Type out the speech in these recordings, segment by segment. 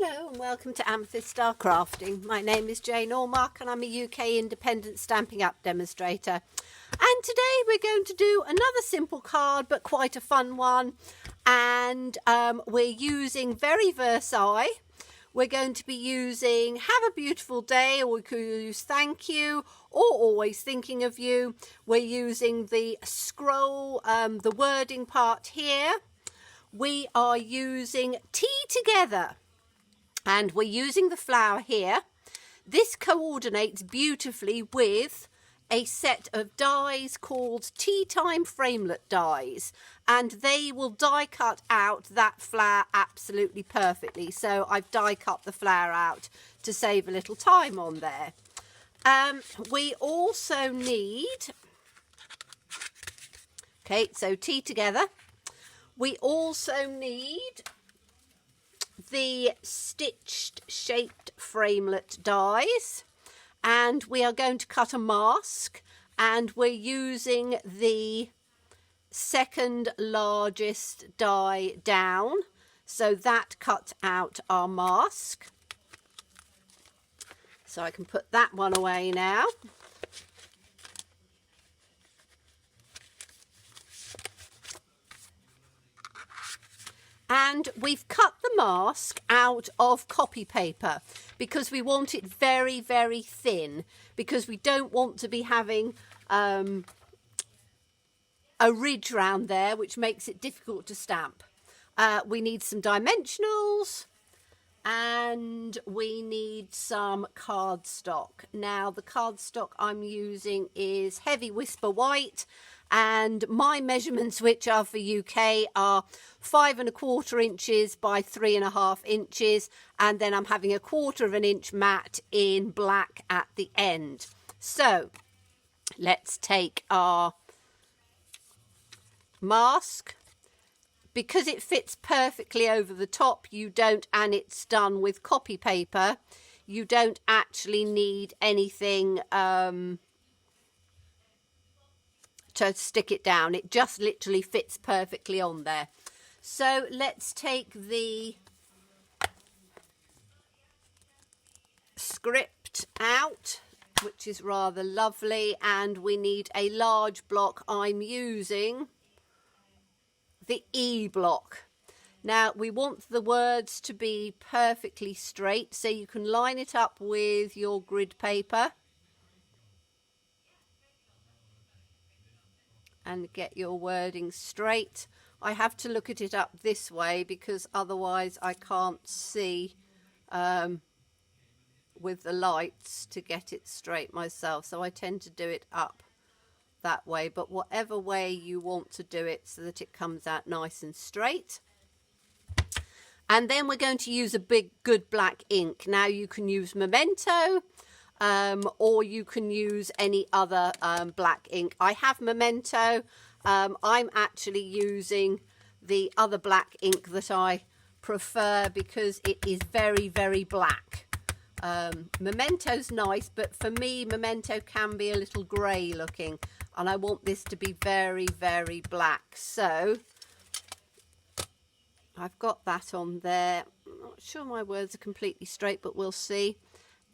Hello and welcome to Amethyst Star Crafting. My name is Jane Allmark and I'm a UK independent Stampin' Up demonstrator. And today we're going to do another simple card but quite a fun one. And we're using Very Versailles. We're going to be using Have a Beautiful Day, or we could use Thank You or Always Thinking of You. We're using the scroll, the wording part here. We are using Tea Together. And we're using the flower here. This coordinates beautifully with a set of dies called Tea Time Framelit dies. And they will die cut out that flower absolutely perfectly. So I've die cut the flower out to save a little time on there. We also need, okay, so Tea Together. We also need the stitched shaped framelit dies, and we are going to cut a mask, and we're using the second largest die down, so that cuts out our mask. So I can put that one away now. And we've cut the mask out of copy paper because we want it very, very thin, because we don't want to be having a ridge round there, which makes it difficult to stamp. We need some dimensionals and we need some cardstock. Now the cardstock I'm using is Heavy Whisper White, and my measurements, which are for UK, are 5 1/4 inches by 3 1/2 inches, and then I'm having 1/4 inch mat in black at the end. So let's take our mask. Because it fits perfectly over the top, you don't, and it's done with copy paper, you don't actually need anything to stick it down. It just literally fits perfectly on there. So let's take the script out, which is rather lovely, and we need a large block. I'm using the E block. Now we want the words to be perfectly straight, so you can line it up with your grid paper and get your wording straight. I have to look at it up this way because otherwise I can't see with the lights to get it straight myself, so I tend to do it up that way, but whatever way you want to do it so that it comes out nice and straight. And then we're going to use a big good black ink. Now you can use Memento or you can use any other black ink. I have Memento. I'm actually using the other black ink that I prefer because it is very, very black. Memento's nice, but for me Memento can be a little grey looking, and I want this to be very, very black. So I've got that on there. I'm not sure my words are completely straight, but we'll see.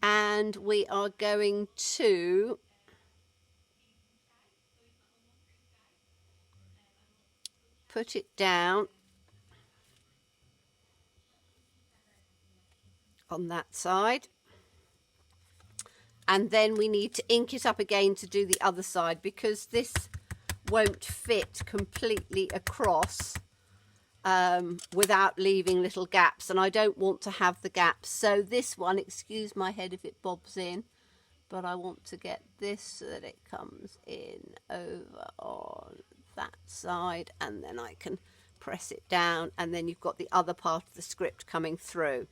And we are going to put it down on that side. And then we need to ink it up again to do the other side, because this won't fit completely across without leaving little gaps, and I don't want to have the gaps. So this one, excuse my head if it bobs in, but I want to get this so that it comes in over on that side, and then I can press it down, and then you've got the other part of the script coming through.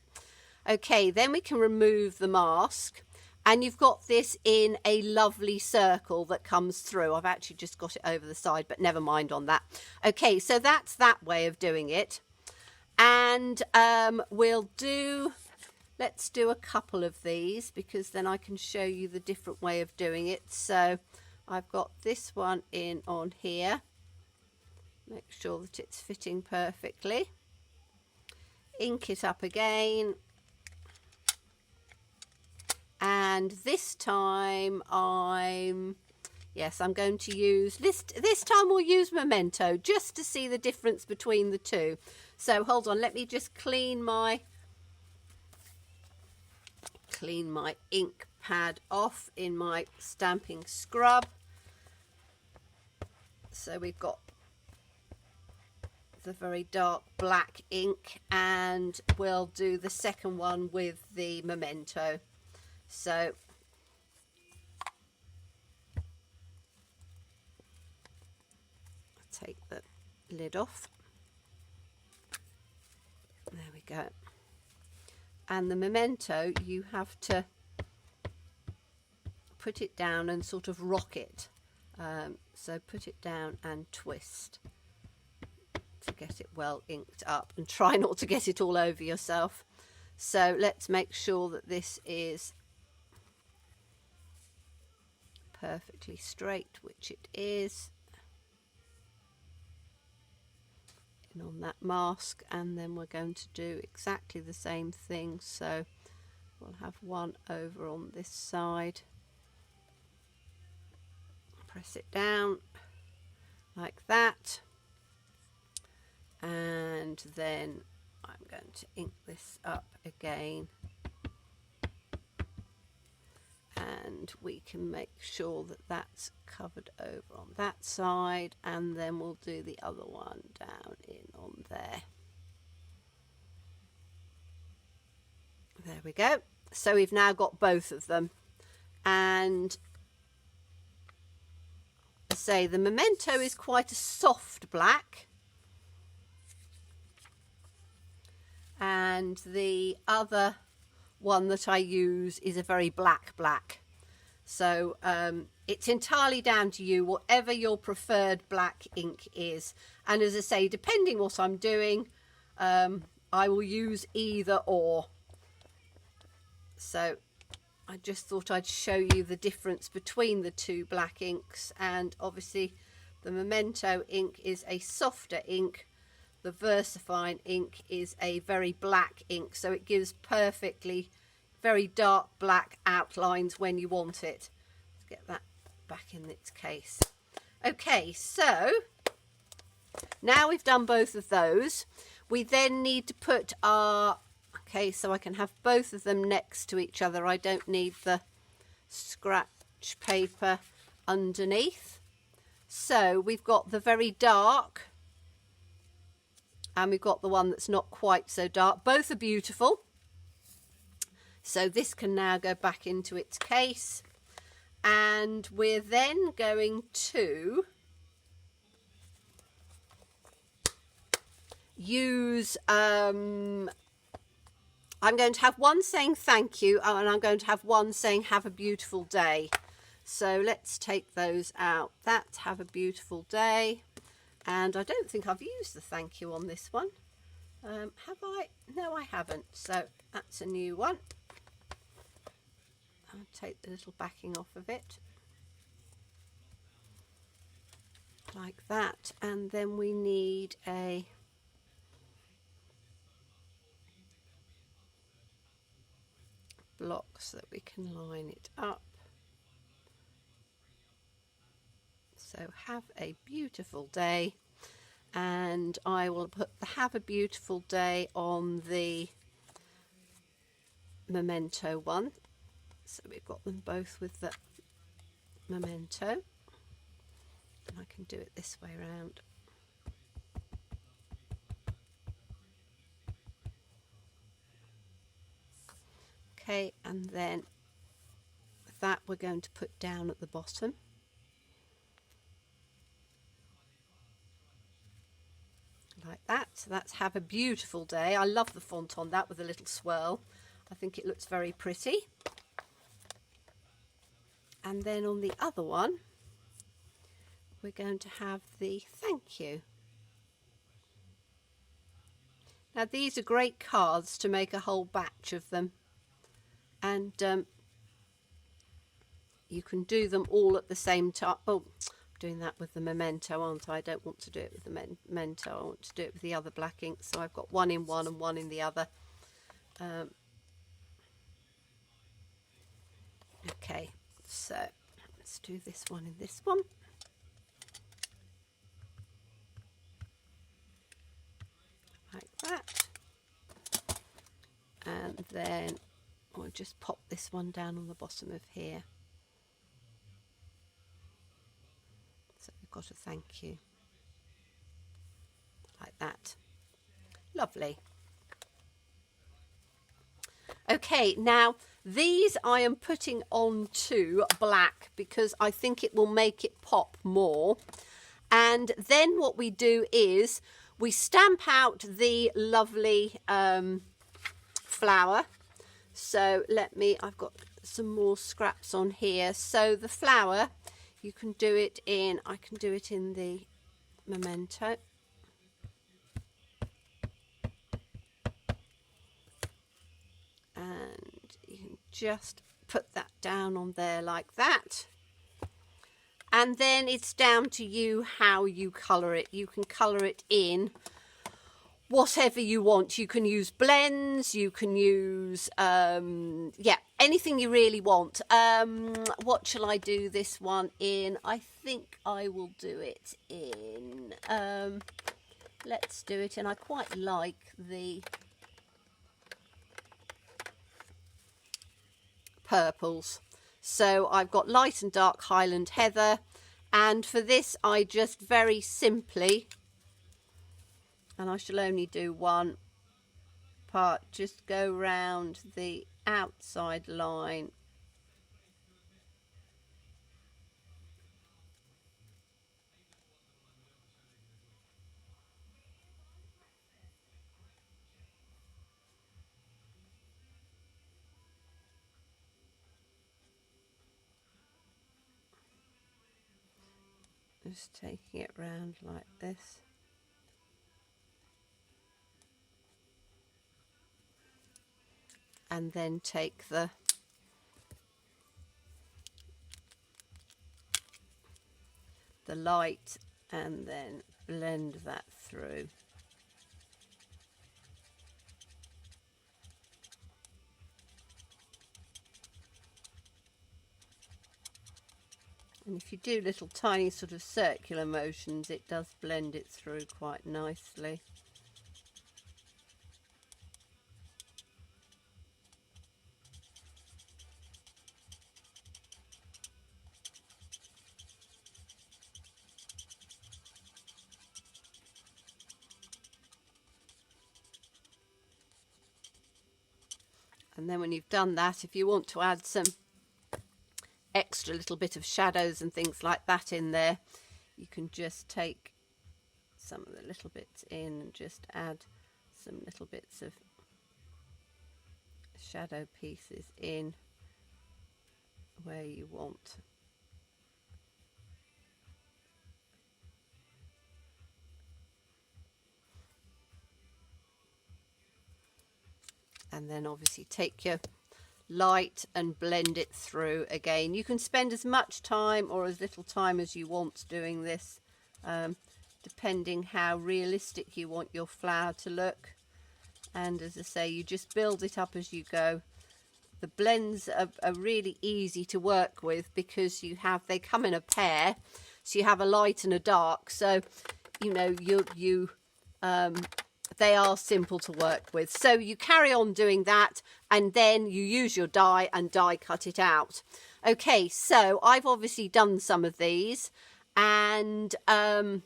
Okay, then we can remove the mask. And you've got this in a lovely circle that comes through. I've actually just got it over the side, but never mind on that. Okay, so that's that way of doing it. And let's do a couple of these, because then I can show you the different way of doing it. So I've got this one in on here. Make sure that it's fitting perfectly. Ink it up again. And this time I'm going to use this time we'll use Memento just to see the difference between the two. So hold on, let me just clean my ink pad off in my stamping scrub. So we've got the very dark black ink, and we'll do the second one with the Memento. So take the lid off. There we go. And the Memento, you have to put it down and sort of rock it. So put it down and twist to get it well inked up, and try not to get it all over yourself. So let's make sure that this is perfectly straight, which it is. And on that mask, and then we're going to do exactly the same thing. So we'll have one over on this side, press it down like that, and then I'm going to ink this up again, and we can make sure that that's covered over on that side, and then we'll do the other one down in on there. There we go. So we've now got both of them, and say the Memento is quite a soft black, and the other one that I use is a very black. So it's entirely down to you, whatever your preferred black ink is. And as I say, depending what I'm doing, I will use either or. So I just thought I'd show you the difference between the two black inks. And obviously the Memento ink is a softer ink. The VersaFine ink is a very black ink, so it gives perfectly very dark black outlines when you want it. Let's get that back in its case. Okay, so now we've done both of those. We then need to put our, okay, so I can have both of them next to each other. I don't need the scratch paper underneath. So we've got the very dark, and we've got the one that's not quite so dark. Both are beautiful. So this can now go back into its case, and we're then going to use I'm going to have one saying thank you, and I'm going to have one saying have a beautiful day. So let's take those out. That's have a beautiful day. And I don't think I've used the thank you on this one. Have I? No, I haven't. So that's a new one. I'll take the little backing off of it. Like that. And then we need a block so that we can line it up. So have a beautiful day, and I will put the have a beautiful day on the Memento one. So we've got them both with the Memento, and I can do it this way around. Okay, and then that we're going to put down at the bottom. Like that. So that's have a beautiful day. I love the font on that with a little swirl. I think it looks very pretty. And then on the other one, we're going to have the thank you. Now these are great cards to make a whole batch of them, and you can do them all at the same time. Oh, doing that with the Memento, aren't I? I don't want to do it with the Memento. I want to do it with the other black ink. So I've got one in one and one in the other. Okay, so let's do this one and this one. Like that. And then we'll just pop this one down on the bottom of here. So we've got a thank you. Like that. Lovely. Okay, now these I am putting on to black because I think it will make it pop more. And then what we do is we stamp out the lovely flower. So I've got some more scraps on here. So the flower, you can do it in, I can do it in the memento. And you can just put that down on there like that. And then it's down to you how you colour it. You can colour it in whatever you want. You can use blends, you can use, yeah, anything you really want. What shall I do this one in? I think I will do it in, let's do it in, I quite like the purples. So I've got light and dark Highland Heather, and for this I just very simply, and I shall only do one part, just go round the outside line just taking it round like this. And then take the light and then blend that through. And if you do little tiny sort of circular motions, it does blend it through quite nicely. And then when you've done that, if you want to add some extra little bit of shadows and things like that in there, you can just take some of the little bits in and just add some little bits of shadow pieces in where you want. And then obviously take your light and blend it through again. You can spend as much time or as little time as you want doing this, depending how realistic you want your flower to look. And as I say, you just build it up as you go. The blends are really easy to work with because they come in a pair, so you have a light and a dark. So you know they are simple to work with. So you carry on doing that, and then you use your die and die cut it out. Okay, so I've obviously done some of these, and I'm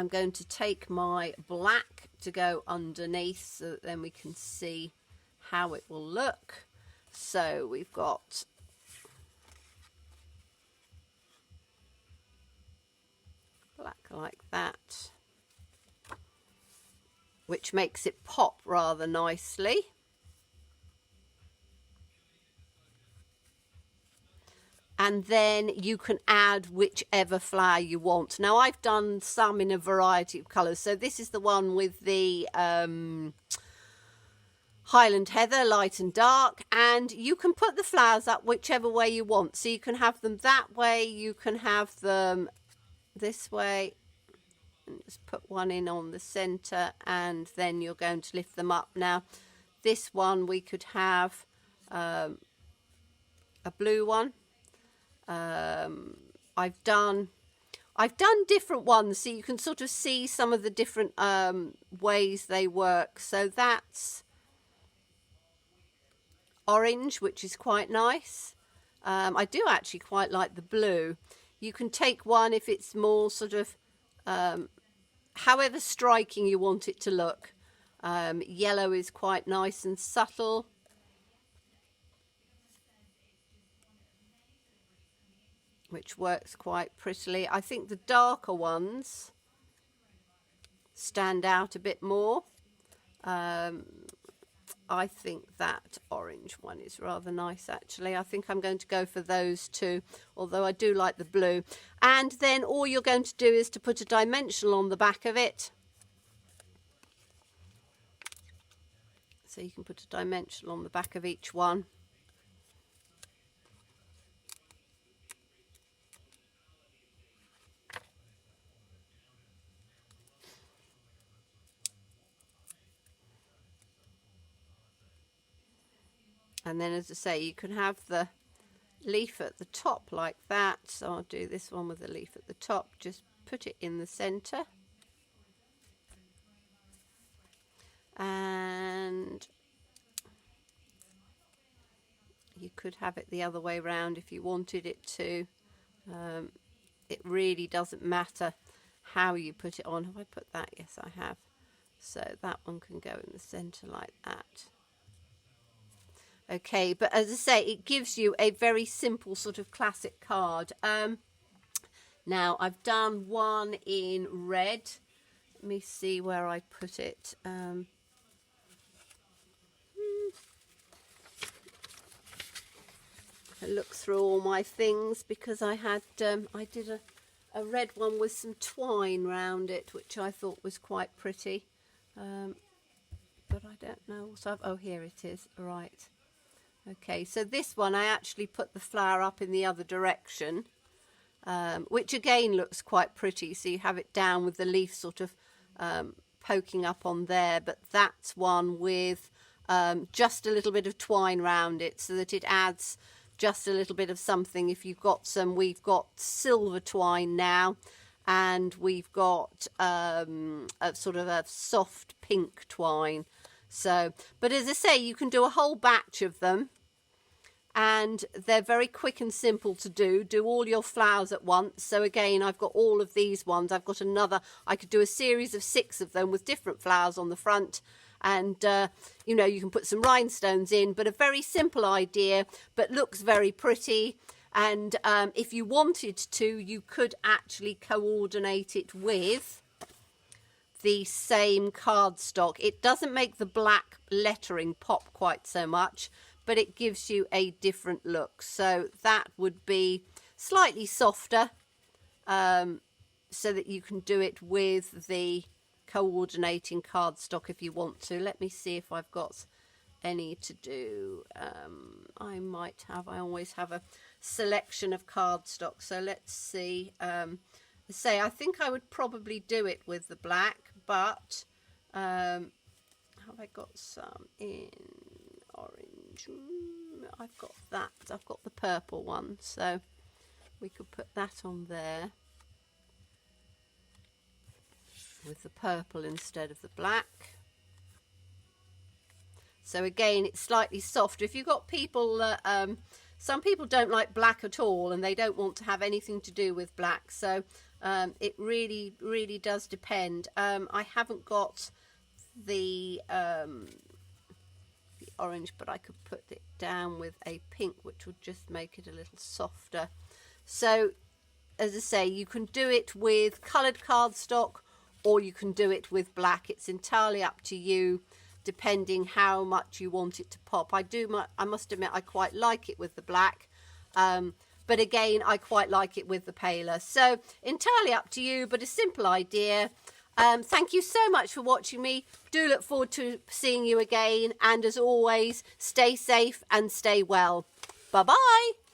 going to take my black to go underneath so that then we can see how it will look. So we've got black like that, which makes it pop rather nicely. And then you can add whichever flower you want. Now I've done some in a variety of colours. So this is the one with the Highland Heather, light and dark. And you can put the flowers up whichever way you want. So you can have them that way, you can have them this way. And just put one in on the centre, and then you're going to lift them up. Now this one we could have a blue one. I've done different ones, so you can sort of see some of the different ways they work. So that's orange, which is quite nice. I do actually quite like the blue. You can take one if it's more sort of however striking you want it to look. Yellow is quite nice and subtle. Which works quite prettily. I think the darker ones stand out a bit more. I think that orange one is rather nice, actually. I think I'm going to go for those two, although I do like the blue. And then all you're going to do is to put a dimensional on the back of it. So you can put a dimensional on the back of each one. And then, as I say, you can have the leaf at the top like that. So I'll do this one with the leaf at the top. Just put it in the centre. And you could have it the other way around if you wanted it to. It really doesn't matter how you put it on. Have I put that? Yes, I have. So that one can go in the centre like that. Okay, but as I say, it gives you a very simple sort of classic card. Now, I've done one in red. Let me see where I put it. I look through all my things because I had I did a red one with some twine round it, which I thought was quite pretty. But I don't know. So oh, here it is. Right. Okay, so this one I actually put the flower up in the other direction, which again looks quite pretty. So you have it down with the leaf sort of poking up on there, but that's one with just a little bit of twine round it so that it adds just a little bit of something. If you've got some, we've got silver twine now, and we've got a sort of a soft pink twine. So, but as I say, you can do a whole batch of them, and they're very quick and simple to do. Do all your flowers at once. So again, I've got all of these ones. I've got another, I could do a series of 6 of them with different flowers on the front. And, you know, you can put some rhinestones in, but a very simple idea, but looks very pretty. And if you wanted to, you could actually coordinate it with the same cardstock. It doesn't make the black lettering pop quite so much, but it gives you a different look. So that would be slightly softer, so that you can do it with the coordinating cardstock if you want to. Let me see if I've got any to do. I might have. I always have a selection of cardstock. So let's see. I think I would probably do it with the black, but have I got some in orange? I've got that. I've got the purple one, so we could put that on there with the purple instead of the black. So again, it's slightly softer. If you've got people that some people don't like black at all and they don't want to have anything to do with black, so it really does depend. I haven't got the orange, but I could put it down with a pink, which would just make it a little softer. So as I say, you can do it with coloured cardstock or you can do it with black. It's entirely up to you, depending how much you want it to pop. I must admit, I quite like it with the black, but again, I quite like it with the paler. So entirely up to you, but a simple idea. Thank you so much for watching me. Do look forward to seeing you again. And as always, stay safe and stay well. Bye-bye.